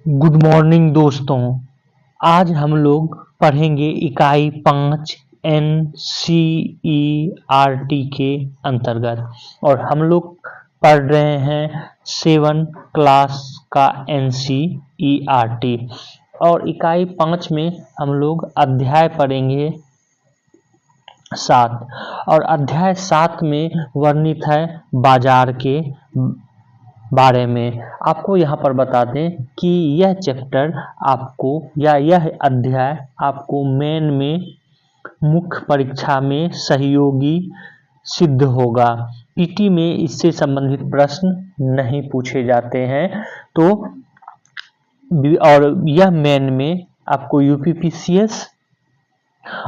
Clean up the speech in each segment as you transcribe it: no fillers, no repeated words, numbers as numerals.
Good morning दोस्तों। आज हम लोग पढ़ेंगे इकाई 5 NCERT के अंतर्गत और हम लोग पढ़ रहे हैं 7 क्लास का NCERT और इकाई 5 में हम लोग अध्याय पढ़ेंगे 7 और अध्याय 7 में वर्णित है बाजार के बारे में। आपको यहाँ पर बता दें कि यह चैप्टर आपको या यह अध्याय आपको मेन में मुख्य परीक्षा में सहयोगी सिद्ध होगा। पीटी में इससे संबंधित प्रश्न नहीं पूछे जाते हैं तो और यह मेन में आपको यूपीपीसीएस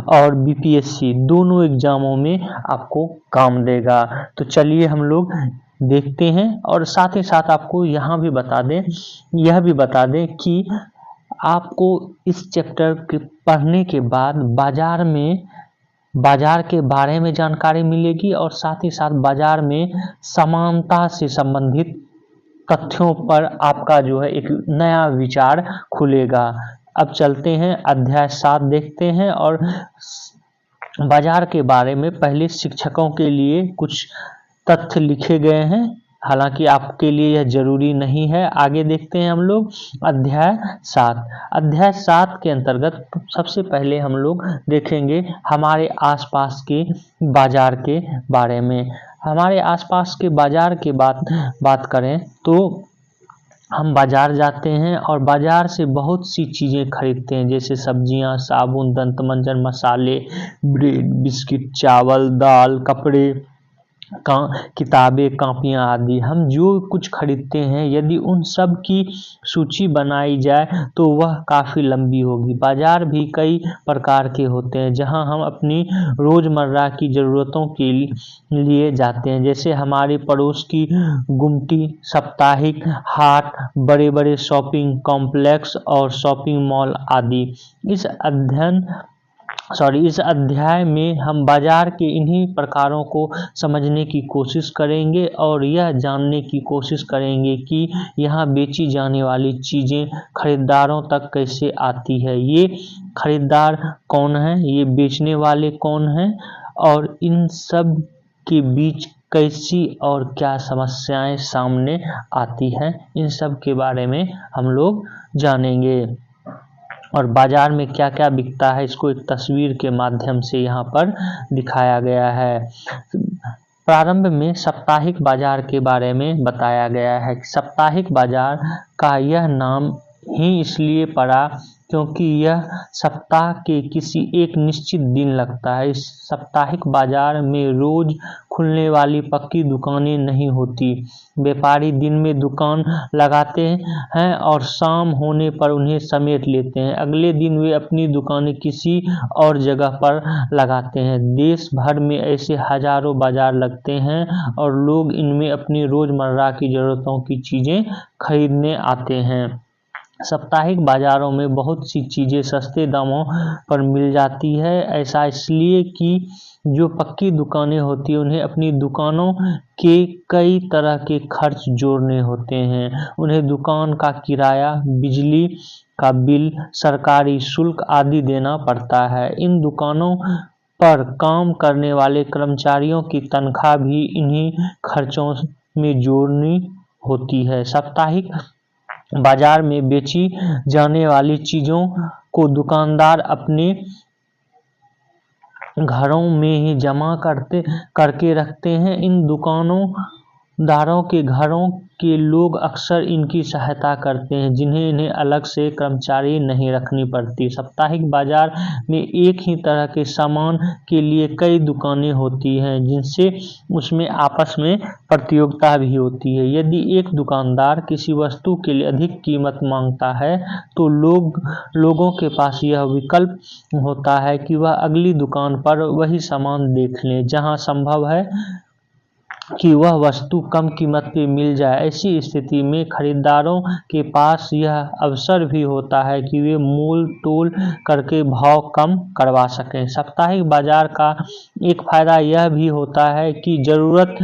और बीपीएससी दोनों एग्जामों में आपको काम देगा। तो चलिए हम लोग देखते हैं और साथ ही साथ आपको यहाँ भी बता दें, यह भी बता दें कि आपको इस चैप्टर के पढ़ने के बाद बाजार के बारे में जानकारी मिलेगी और साथ ही साथ बाजार में समानता से संबंधित तथ्यों पर आपका जो है एक नया विचार खुलेगा। अब चलते हैं अध्याय 7 देखते हैं और बाजार के बारे में पहले शिक्षकों के लिए कुछ तथ्य लिखे गए हैं, हालांकि आपके लिए यह जरूरी नहीं है। आगे देखते हैं हम लोग अध्याय 7। अध्याय 7 के अंतर्गत सबसे पहले हम लोग देखेंगे हमारे आसपास के बाजार के बारे में। हमारे आसपास के बाजार के बात करें तो हम बाजार जाते हैं और बाजार से बहुत सी चीज़ें खरीदते हैं, जैसे सब्जियां, साबुन, दंतमंजन, मसाले, ब्रेड, बिस्किट, चावल, दाल, कपड़े, किताबें, कापियां आदि। हम जो कुछ खरीदते हैं यदि उन सब की सूची बनाई जाए तो वह काफ़ी लंबी होगी। बाजार भी कई प्रकार के होते हैं जहां हम अपनी रोज़मर्रा की ज़रूरतों के लिए जाते हैं, जैसे हमारे पड़ोस की गुमटी, साप्ताहिक हाट, बड़े बड़े शॉपिंग कॉम्प्लेक्स और शॉपिंग मॉल आदि। इस अध्याय में हम बाजार के इन्हीं प्रकारों को समझने की कोशिश करेंगे और यह जानने की कोशिश करेंगे कि यहाँ बेची जाने वाली चीज़ें खरीदारों तक कैसे आती है, ये खरीदार कौन है, ये बेचने वाले कौन हैं और इन सब के बीच कैसी और क्या समस्याएं सामने आती हैं, इन सब के बारे में हम लोग जानेंगे। और बाजार में क्या क्या बिकता है इसको एक तस्वीर के माध्यम से यहाँ पर दिखाया गया है। प्रारंभ में साप्ताहिक बाजार के बारे में बताया गया है। साप्ताहिक बाजार का यह नाम ही इसलिए पड़ा क्योंकि यह सप्ताह के किसी एक निश्चित दिन लगता है। इस साप्ताहिक बाजार में रोज खुलने वाली पक्की दुकानें नहीं होती। व्यापारी दिन में दुकान लगाते हैं और शाम होने पर उन्हें समेट लेते हैं। अगले दिन वे अपनी दुकानें किसी और जगह पर लगाते हैं। देश भर में ऐसे हजारों बाजार लगते हैं और लोग इनमें अपनी रोजमर्रा की जरूरतों की चीजें खरीदने आते हैं। साप्ताहिक बाजारों में बहुत सी चीज़ें सस्ते दामों पर मिल जाती है। ऐसा इसलिए कि जो पक्की दुकानें होती हैं उन्हें अपनी दुकानों के कई तरह के खर्च जोड़ने होते हैं। उन्हें दुकान का किराया, बिजली का बिल, सरकारी शुल्क आदि देना पड़ता है। इन दुकानों पर काम करने वाले कर्मचारियों की तनख्वाह भी इन्हीं खर्चों में जोड़नी होती है। साप्ताहिक बाजार में बेची जाने वाली चीजों को दुकानदार अपने घरों में ही जमा करके रखते हैं। इन दुकानदारों के घरों के लोग अक्सर इनकी सहायता करते हैं, जिन्हें इन्हें अलग से कर्मचारी नहीं रखनी पड़ती। साप्ताहिक बाजार में एक ही तरह के सामान के लिए कई दुकानें होती हैं, जिनसे उसमें आपस में प्रतियोगिता भी होती है। यदि एक दुकानदार किसी वस्तु के लिए अधिक कीमत मांगता है तो लोगों के पास यह विकल्प होता है कि वह अगली दुकान पर वही सामान देख लें। जहां संभव है कि वह वस्तु कम कीमत पे मिल जाए। ऐसी स्थिति में खरीदारों के पास यह अवसर भी होता है कि वे मोल तोल करके भाव कम करवा सकें। साप्ताहिक बाजार का एक फायदा यह भी होता है कि जरूरत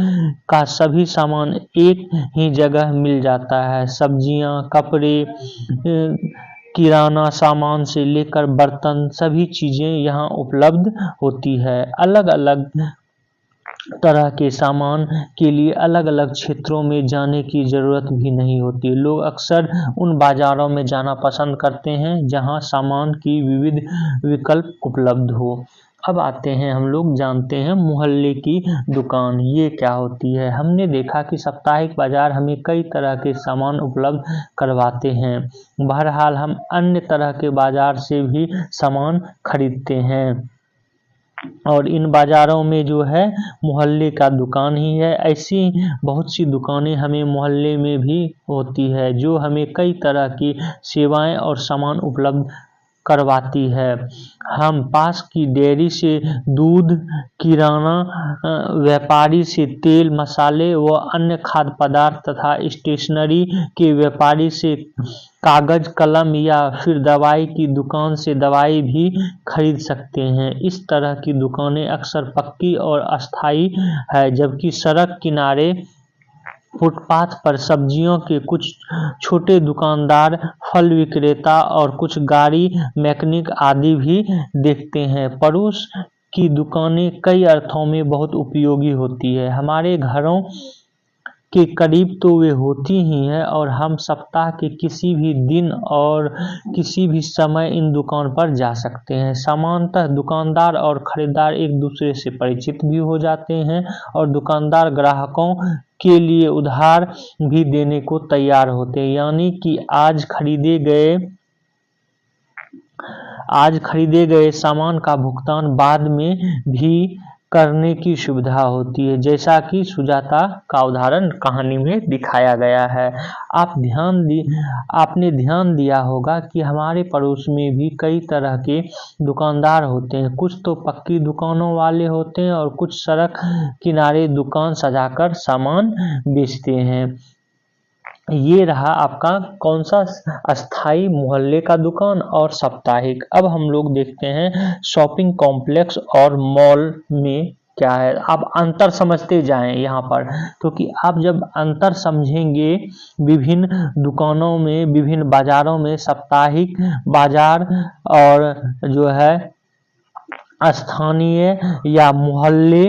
का सभी सामान एक ही जगह मिल जाता है। सब्जियां, कपड़े, किराना सामान से लेकर बर्तन, सभी चीजें यहाँ उपलब्ध होती है। अलग अलग तरह के सामान के लिए अलग अलग क्षेत्रों में जाने की ज़रूरत भी नहीं होती। लोग अक्सर उन बाज़ारों में जाना पसंद करते हैं जहां सामान की विविध विकल्प उपलब्ध हो। अब आते हैं, हम लोग जानते हैं मोहल्ले की दुकान ये क्या होती है। हमने देखा कि साप्ताहिक बाजार हमें कई तरह के सामान उपलब्ध करवाते हैं। बहरहाल हम अन्य तरह के बाजार से भी सामान खरीदते हैं और इन बाज़ारों में जो है मोहल्ले का दुकान ही है। ऐसी बहुत सी दुकानें हमें मोहल्ले में भी होती है जो हमें कई तरह की सेवाएं और सामान उपलब्ध करवाती है। हम पास की डेयरी से दूध, किराना व्यापारी से तेल, मसाले व अन्य खाद्य पदार्थ तथा स्टेशनरी के व्यापारी से कागज, कलम या फिर दवाई की दुकान से दवाई भी खरीद सकते हैं। इस तरह की दुकानें अक्सर पक्की और अस्थायी है, जबकि सड़क किनारे फुटपाथ पर सब्जियों के कुछ छोटे दुकानदार, फल विक्रेता और कुछ गाड़ी मैकेनिक आदि भी देखते हैं। पड़ोस की दुकानें कई अर्थों में बहुत उपयोगी होती है। हमारे घरों के करीब तो वे होती ही हैं और हम सप्ताह के किसी भी दिन और किसी भी समय इन दुकान पर जा सकते हैं। सामान्यतः दुकानदार और खरीदार एक दूसरे से परिचित भी हो जाते हैं और दुकानदार ग्राहकों के लिए उधार भी देने को तैयार होते हैं, यानी कि आज खरीदे गए सामान का भुगतान बाद में भी करने की सुविधा होती है, जैसा कि सुजाता का उदाहरण कहानी में दिखाया गया है। आपने ध्यान दिया होगा कि हमारे पड़ोस में भी कई तरह के दुकानदार होते हैं। कुछ तो पक्की दुकानों वाले होते हैं और कुछ सड़क किनारे दुकान सजाकर सामान बेचते हैं। ये रहा आपका कौन सा अस्थाई मोहल्ले का दुकान और साप्ताहिक। अब हम लोग देखते हैं शॉपिंग कॉम्प्लेक्स और मॉल में क्या है। आप अंतर समझते जाएं यहाँ पर, क्योंकि आप जब अंतर समझेंगे विभिन्न दुकानों में, विभिन्न बाजारों में, साप्ताहिक बाजार और जो है स्थानीय या मोहल्ले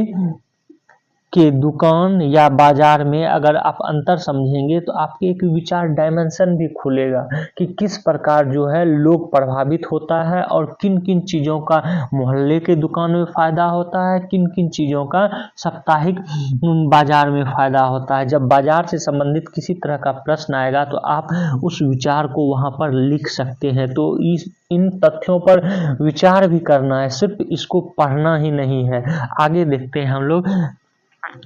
के दुकान या बाजार में, अगर आप अंतर समझेंगे तो आपके एक विचार डायमेंशन भी खुलेगा कि किस प्रकार जो है लोग प्रभावित होता है और किन किन चीज़ों का मोहल्ले के दुकान में फ़ायदा होता है, किन किन चीज़ों का साप्ताहिक बाजार में फ़ायदा होता है। जब बाजार से संबंधित किसी तरह का प्रश्न आएगा तो आप उस विचार को वहाँ पर लिख सकते हैं। तो इन तथ्यों पर विचार भी करना है, सिर्फ इसको पढ़ना ही नहीं है। आगे देखते हैं हम लोग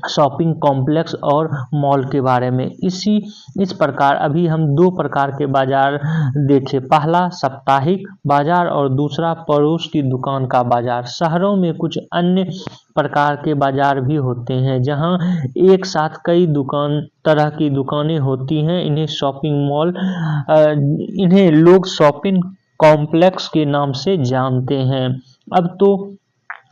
शॉपिंग कॉम्प्लेक्स और मॉल के बारे में। इस प्रकार अभी हम दो प्रकार के बाजार देखे, पहला साप्ताहिक बाजार और दूसरा पड़ोस की दुकान का बाजार। शहरों में कुछ अन्य प्रकार के बाजार भी होते हैं जहां एक साथ कई तरह की दुकानें होती हैं। इन्हें लोग शॉपिंग कॉम्प्लेक्स के नाम से जानते हैं। अब तो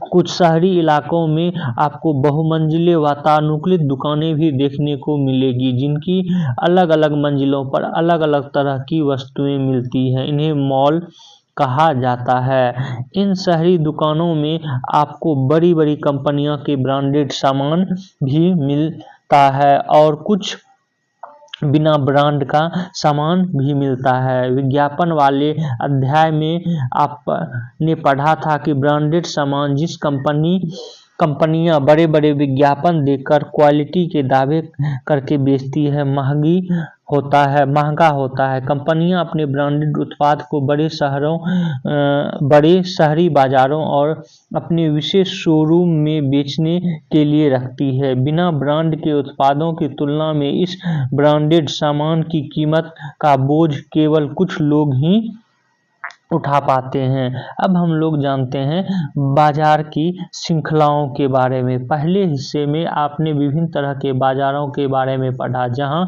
कुछ शहरी इलाकों में आपको बहुमंजिले वातानुकूलित दुकानें भी देखने को मिलेगी, जिनकी अलग अलग मंजिलों पर अलग अलग तरह की वस्तुएं मिलती हैं। इन्हें मॉल कहा जाता है। इन शहरी दुकानों में आपको बड़ी बड़ी कंपनियों के ब्रांडेड सामान भी मिलता है और कुछ बिना ब्रांड का सामान भी मिलता है। विज्ञापन वाले अध्याय में आपने पढ़ा था कि ब्रांडेड सामान जिस कंपनियां बड़े बड़े विज्ञापन देकर क्वालिटी के दावे करके बेचती है, महंगा होता है। कंपनियां अपने ब्रांडेड उत्पाद को बड़े शहरी बाजारों और अपने विशेष शोरूम में बेचने के लिए रखती है। बिना ब्रांड के उत्पादों की तुलना में इस ब्रांडेड सामान की कीमत का बोझ केवल कुछ लोग ही उठा पाते हैं। अब हम लोग जानते हैं बाजार की श्रृंखलाओं के बारे में। पहले हिस्से में आपने विभिन्न तरह के बाजारों के बारे में पढ़ा, जहां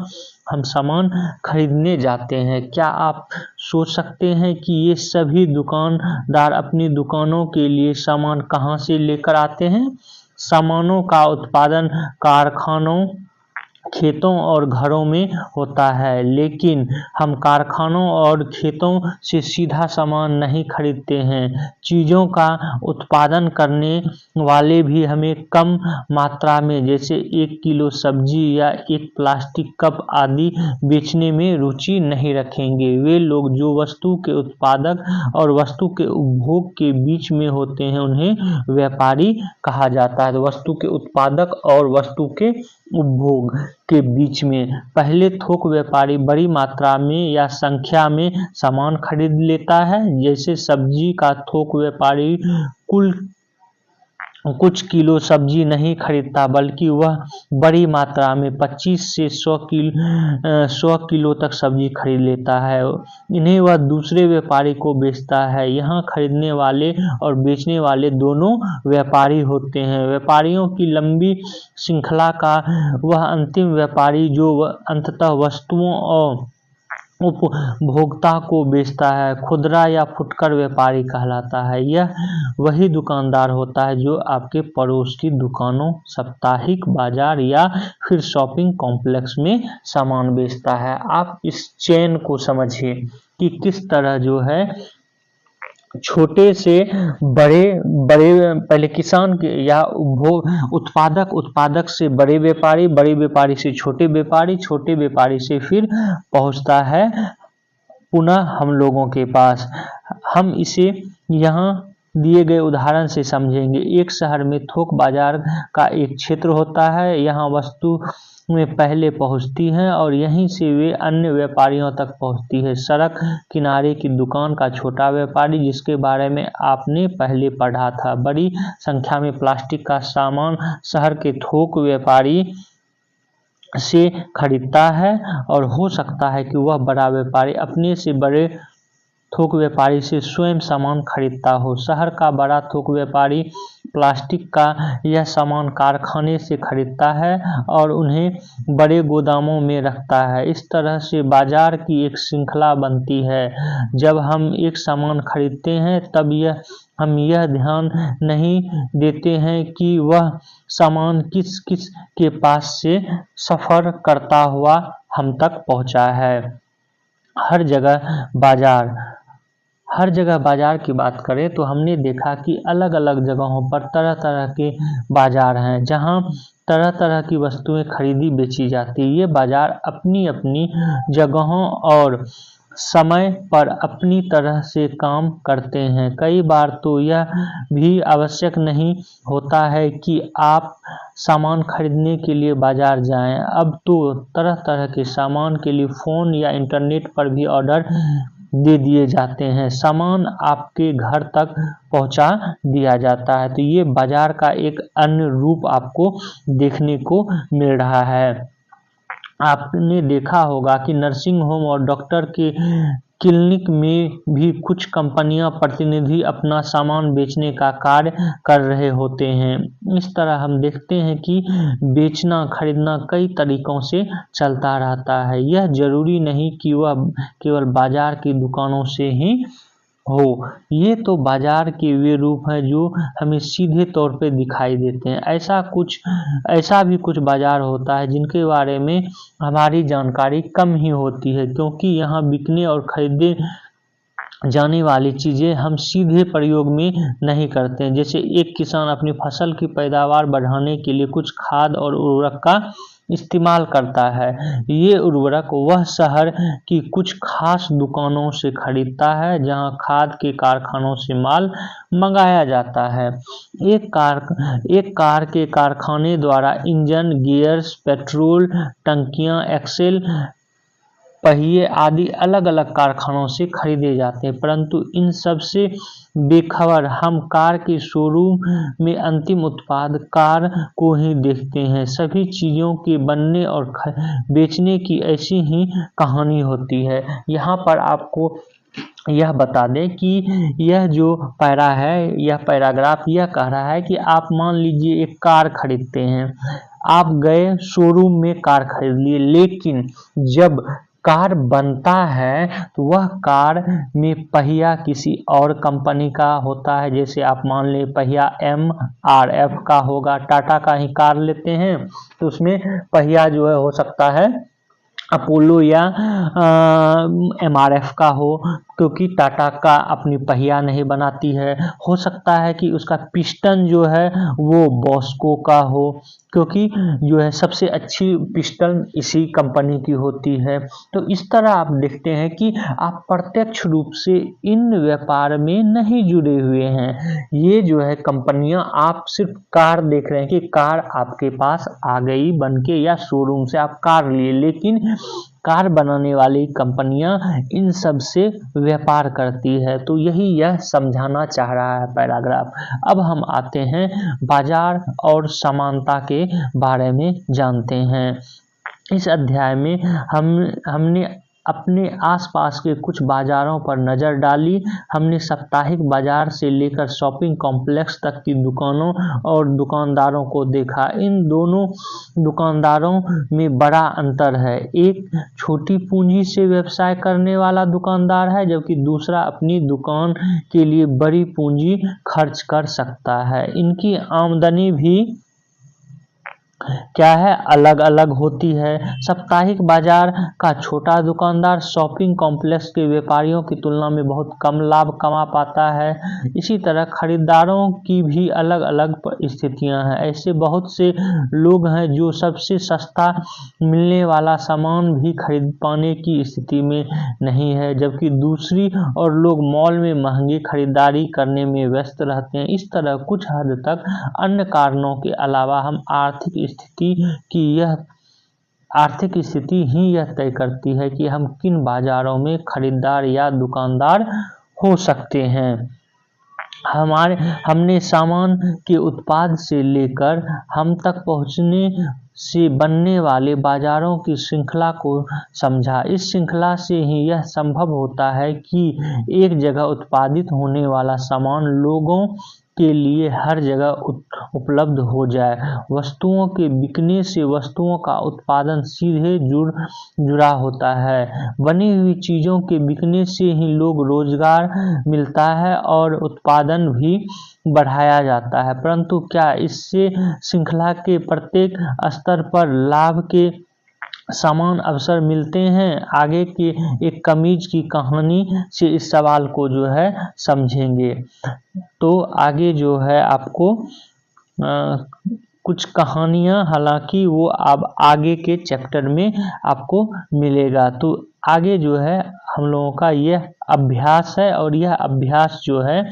हम सामान खरीदने जाते हैं। क्या आप सोच सकते हैं कि ये सभी दुकानदार अपनी दुकानों के लिए सामान कहां से लेकर आते हैं? सामानों का उत्पादन कारखानों, खेतों और घरों में होता है, लेकिन हम कारखानों और खेतों से सीधा सामान नहीं खरीदते हैं। चीज़ों का उत्पादन करने वाले भी हमें कम मात्रा में, जैसे 1 किलो सब्जी या एक प्लास्टिक कप आदि बेचने में रुचि नहीं रखेंगे। वे लोग जो वस्तु के उत्पादक और वस्तु के उपभोग के बीच में होते हैं, उन्हें व्यापारी कहा जाता है। तो वस्तु के उत्पादक और वस्तु के उपभोग के बीच में पहले थोक व्यापारी बड़ी मात्रा में या संख्या में सामान खरीद लेता है। जैसे सब्जी का थोक व्यापारी कुछ किलो सब्जी नहीं खरीदता, बल्कि वह बड़ी मात्रा में 25 से 100 किलो तक सब्जी खरीद लेता है। इन्हें वह दूसरे व्यापारी को बेचता है। यहाँ खरीदने वाले और बेचने वाले दोनों व्यापारी होते हैं। व्यापारियों की लंबी श्रृंखला का वह अंतिम व्यापारी जो अंततः वस्तुओं और उपभोक्ता को बेचता है, खुदरा या फुटकर व्यापारी कहलाता है। यह वही दुकानदार होता है जो आपके पड़ोस की दुकानों, साप्ताहिक बाजार या फिर शॉपिंग कॉम्प्लेक्स में सामान बेचता है। आप इस चेन को समझिए कि किस तरह जो है छोटे से बड़े पहले किसान के या उत्पादक से बड़े व्यापारी से छोटे व्यापारी से फिर पहुंचता है पुनः हम लोगों के पास। हम इसे यहाँ दिए गए उदाहरण से समझेंगे। एक शहर में थोक बाजार का एक क्षेत्र होता है। यहाँ वस्तु में पहले पहुंचती हैं और यहीं से वे अन्य व्यापारियों तक पहुंचती है। सड़क किनारे की दुकान का छोटा व्यापारी, जिसके बारे में आपने पहले पढ़ा था, बड़ी संख्या में प्लास्टिक का सामान शहर के थोक व्यापारी से खरीदता है, और हो सकता है कि वह बड़ा व्यापारी अपने से बड़े थोक व्यापारी से स्वयं सामान खरीदता हो। शहर का बड़ा थोक व्यापारी प्लास्टिक का यह सामान कारखाने से खरीदता है और उन्हें बड़े गोदामों में रखता है। इस तरह से बाजार की एक श्रृंखला बनती है। जब हम एक सामान खरीदते हैं तब हम यह ध्यान नहीं देते हैं कि वह सामान किस किस के पास से सफ़र करता हुआ हम तक पहुंचा है। हर जगह बाजार की बात करें तो हमने देखा कि अलग अलग जगहों पर तरह तरह के बाजार हैं, जहां तरह तरह की वस्तुएं खरीदी बेची जाती है। ये बाजार अपनी अपनी जगहों और समय पर अपनी तरह से काम करते हैं। कई बार तो यह भी आवश्यक नहीं होता है कि आप सामान खरीदने के लिए बाजार जाएं। अब तो तरह तरह के सामान के लिए फ़ोन या इंटरनेट पर भी ऑर्डर दे दिए जाते हैं, सामान आपके घर तक पहुंचा दिया जाता है। तो ये बाजार का एक अन्य रूप आपको देखने को मिल रहा है। आपने देखा होगा कि नर्सिंग होम और डॉक्टर के क्लिनिक में भी कुछ कंपनियां प्रतिनिधि अपना सामान बेचने का कार्य कर रहे होते हैं। इस तरह हम देखते हैं कि बेचना खरीदना कई तरीकों से चलता रहता है। यह जरूरी नहीं कि वह केवल बाजार की दुकानों से ही हो। ये तो बाजार के वे रूप हैं जो हमें सीधे तौर पे दिखाई देते हैं। ऐसा भी कुछ बाजार होता है जिनके बारे में हमारी जानकारी कम ही होती है, क्योंकि यहाँ बिकने और खरीदे जाने वाली चीज़ें हम सीधे प्रयोग में नहीं करते हैं। जैसे एक किसान अपनी फसल की पैदावार बढ़ाने के लिए कुछ खाद और उर्वरक का इस्तेमाल करता है। ये उर्वरक वह शहर की कुछ खास दुकानों से खरीदता है जहां खाद के कारखानों से माल मंगाया जाता है। एक कार के कारखाने द्वारा इंजन, गियर्स, पेट्रोल टंकियां, एक्सेल पहिए आदि अलग अलग कारखानों से खरीदे जाते हैं, परंतु इन सब से बेखबर हम कार के शोरूम में अंतिम उत्पाद कार को ही देखते हैं। सभी चीज़ों के बनने और बेचने की ऐसी ही कहानी होती है। यहाँ पर आपको यह बता दें कि यह जो पैरा है, यह पैराग्राफ यह कह रहा है कि आप मान लीजिए एक कार खरीदते हैं, आप गए शोरूम में कार खरीद लिए, लेकिन जब कार बनता है तो वह कार में पहिया किसी और कंपनी का होता है। जैसे आप मान ले पहिया MRF का होगा, टाटा का ही कार लेते हैं तो उसमें पहिया जो है हो सकता है अपोलो या MRF का हो, क्योंकि टाटा का अपनी पहिया नहीं बनाती है। हो सकता है कि उसका पिस्टन जो है वो बॉस्को का हो, क्योंकि जो है सबसे अच्छी पिस्टन इसी कंपनी की होती है। तो इस तरह आप देखते हैं कि आप प्रत्यक्ष रूप से इन व्यापार में नहीं जुड़े हुए हैं। ये जो है कंपनियां, आप सिर्फ कार देख रहे हैं कि कार आपके पास आ गई बनके या शोरूम से आप कार लिए, लेकिन कार बनाने वाली कंपनियां इन सब से व्यापार करती है। तो यही यह समझाना चाह रहा है पैराग्राफ। अब हम आते हैं बाजार और समानता के बारे में जानते हैं। इस अध्याय में हमने अपने आसपास के कुछ बाजारों पर नज़र डाली। हमने साप्ताहिक बाजार से लेकर शॉपिंग कॉम्प्लेक्स तक की दुकानों और दुकानदारों को देखा। इन दोनों दुकानदारों में बड़ा अंतर है। एक छोटी पूंजी से व्यवसाय करने वाला दुकानदार है, जबकि दूसरा अपनी दुकान के लिए बड़ी पूंजी खर्च कर सकता है। इनकी आमदनी भी क्या है, अलग अलग होती है। साप्ताहिक बाजार का छोटा दुकानदार शॉपिंग कॉम्प्लेक्स के व्यापारियों की तुलना में बहुत कम लाभ कमा पाता है। इसी तरह खरीदारों की भी अलग अलग स्थितियां हैं। ऐसे बहुत से लोग हैं जो सबसे सस्ता मिलने वाला सामान भी खरीद पाने की स्थिति में नहीं है, जबकि दूसरी और लोग मॉल में महंगी खरीदारी करने में व्यस्त रहते हैं। इस तरह कुछ हद तक अन्य कारणों के अलावा हम आर्थिक स्थिति ही यह तय करती है कि हम किन बाजारों में खरीदार या दुकानदार हो सकते हैं। हमने सामान के उत्पाद से लेकर हम तक पहुंचने से बनने वाले बाजारों की श्रृंखला को समझा। इस श्रृंखला से ही यह संभव होता है कि एक जगह उत्पादित होने वाला सामान लोगों के लिए हर जगह उपलब्ध हो जाए। वस्तुओं के बिकने से वस्तुओं का उत्पादन सीधे जुड़ा होता है। बनी हुई चीज़ों के बिकने से ही लोग रोजगार मिलता है और उत्पादन भी बढ़ाया जाता है। परंतु क्या इससे श्रृंखला के प्रत्येक स्तर पर लाभ के समान अवसर मिलते हैं? आगे के एक कमीज की कहानी से इस सवाल को जो है समझेंगे। तो आगे जो है आपको कुछ कहानियां, हालांकि वो अब आगे के चैप्टर में आपको मिलेगा। तो आगे जो है हम लोगों का यह अभ्यास है, और यह अभ्यास जो है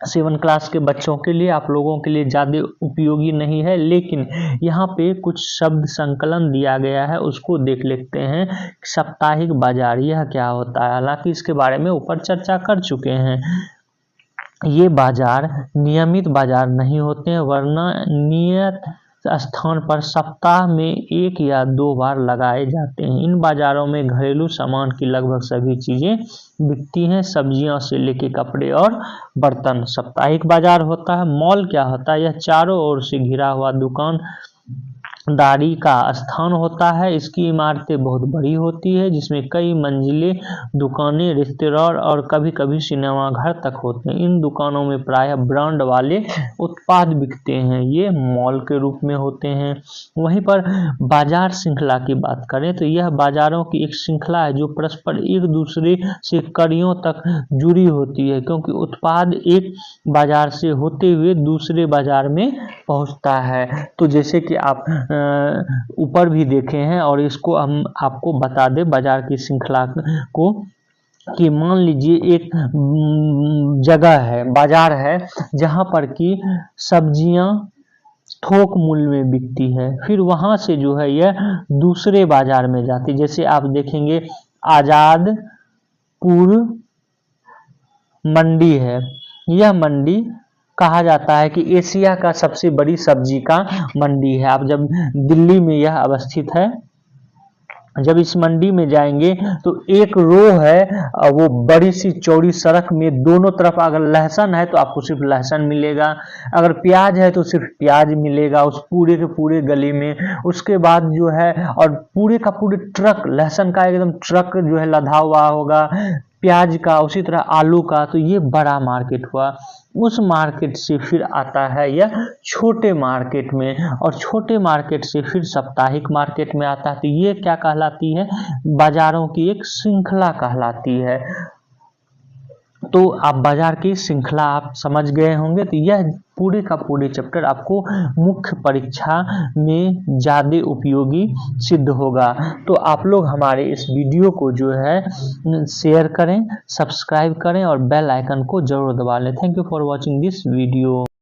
7 क्लास के बच्चों के लिए, आप लोगों के लिए ज़्यादा उपयोगी नहीं है, लेकिन यहाँ पे कुछ शब्द संकलन दिया गया है, उसको देख लेते हैं। साप्ताहिक बाजार यह क्या होता है? हालांकि इसके बारे में ऊपर चर्चा कर चुके हैं। ये बाजार नियमित बाजार नहीं होते हैं, वरना नियत स्थान पर सप्ताह में 1 या 2 बार लगाए जाते हैं। इन बाजारों में घरेलू सामान की लगभग सभी चीजें बिकती हैं, सब्जियों से लेके कपड़े और बर्तन। साप्ताहिक बाजार होता है। मॉल क्या होता है? यह चारों ओर से घिरा हुआ दुकानदारी का स्थान होता है। इसकी इमारतें बहुत बड़ी होती है, जिसमें कई मंजिलें, दुकानें, रेस्तरां और कभी कभी सिनेमा घर तक होते हैं। इन दुकानों में प्रायः ब्रांड वाले उत्पाद बिकते हैं। ये मॉल के रूप में होते हैं। वहीं पर बाजार श्रृंखला की बात करें तो यह बाजारों की एक श्रृंखला है जो परस्पर एक दूसरे से कड़ियों तक जुड़ी होती है, क्योंकि उत्पाद एक बाजार से होते हुए दूसरे बाजार में पहुंचता है। तो जैसे कि आप ऊपर भी देखे हैं, और इसको हम आपको बता दें बाजार की श्रृंखला को, कि मान लीजिए एक जगह है, बाजार है, जहां पर कि सब्जियां थोक मूल्य में बिकती है। फिर वहां से जो है यह दूसरे बाजार में जाती है। जैसे आप देखेंगे आजादपुर मंडी है। यह मंडी कहा जाता है कि एशिया का सबसे बड़ी सब्जी का मंडी है। अब जब दिल्ली में यह अवस्थित है, जब इस मंडी में जाएंगे तो एक रो है वो बड़ी सी चौड़ी सड़क में, दोनों तरफ अगर लहसुन है तो आपको सिर्फ लहसुन मिलेगा, अगर प्याज है तो सिर्फ प्याज मिलेगा उस पूरे के पूरे गली में। उसके बाद जो है और पूरे का पूरे ट्रक लहसुन का एकदम ट्रक जो है लदा हुआ होगा, प्याज का, उसी तरह आलू का। तो ये बड़ा मार्केट हुआ। उस मार्केट से फिर आता है यह छोटे मार्केट में, और छोटे मार्केट से फिर साप्ताहिक मार्केट में आता है। तो ये क्या कहलाती है? बाजारों की एक श्रृंखला कहलाती है। तो आप बाजार की श्रृंखला आप समझ गए होंगे। तो यह पूरे का पूरे चैप्टर आपको मुख्य परीक्षा में ज़्यादा उपयोगी सिद्ध होगा। तो आप लोग हमारे इस वीडियो को जो है शेयर करें, सब्सक्राइब करें और बेल आइकन को जरूर दबा लें। Thank you for watching this video.